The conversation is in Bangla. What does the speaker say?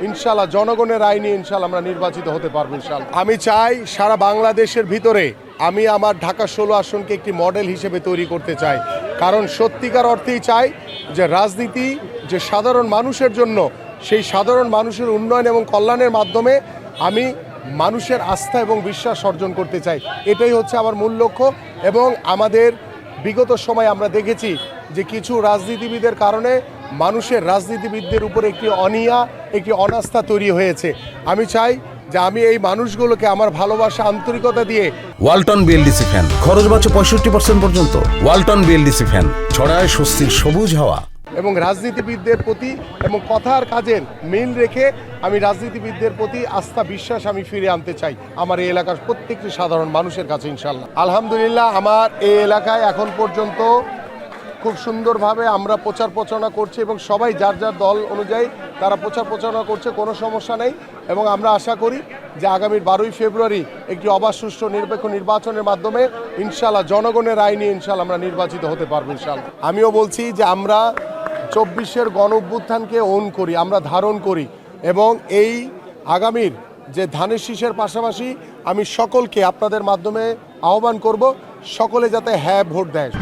ইনশাল্লাহ জনগণের রায় নিয়ে ইনশাল্লাহ আমরা নির্বাচিত হতে পারবো ইনশাল্লাহ। আমি চাই সারা বাংলাদেশের ভিতরে আমি আমার ঢাকা 16 আসনকে একটি মডেল হিসেবে তৈরি করতে চাই, কারণ সত্যিকার অর্থেই চাই যে রাজনীতি যে সাধারণ মানুষের জন্য, সেই সাধারণ মানুষের উন্নয়ন এবং কল্যাণের মাধ্যমে আমি মানুষের আস্থা এবং বিশ্বাস অর্জন করতে চাই। এটাই হচ্ছে আমার মূল লক্ষ্য। এবং আমাদের বিগত সময় আমরা দেখেছি যে কিছু রাজনীতিবিদের কারণে মানুষের রাজনীতিবিদদের উপরে একটি অনীহা, একটি অনাস্থা তৈরি হয়েছে। আমি চাই যে আমি এই মানুষগুলোকে আমার ভালোবাসা, আন্তরিকতা দিয়ে ওয়ালটন বিএলডিসি ফ্যান খরচ বাঁচে 65% পর্যন্ত। ওয়ালটন বিএলডিসি ফ্যান ছড়ায় স্বস্তির সবুজ হাওয়া। এবং রাজনীতিবিদদের প্রতি এবং কথার কাজের মিল রেখে আমি রাজনীতিবিদদের প্রতি আস্থা, বিশ্বাস আমি ফিরে আনতে চাই আমার এই এলাকার প্রত্যেকটি সাধারণ মানুষের কাছে ইনশাল্লাহ। আলহামদুলিল্লাহ আমার এই এলাকায় এখন পর্যন্ত খুব সুন্দরভাবে আমরা প্রচার প্রচারণা করছি এবং সবাই যার যার দল অনুযায়ী তারা প্রচার প্রচারণা করছে, কোনো সমস্যা নেই। এবং আমরা আশা করি যে আগামী 12ই ফেব্রুয়ারি একটি অবাধ, সুষ্ঠু, নিরপেক্ষ নির্বাচনের মাধ্যমে ইনশাল্লাহ জনগণের রায় নিয়ে ইনশাল্লাহ আমরা নির্বাচিত হতে পারবো ইনশাল্লাহ। আমিও বলছি যে আমরা 24-এর গণ অভ্যুত্থানকে ওন করি, আমরা ধারণ করি, এবং এই আগামীর যে ধানের শীষের পাশাপাশি আমি সকলকে আপনাদের মাধ্যমে আহ্বান করব সকলে যাতে হ্যাঁ ভোট দেয়।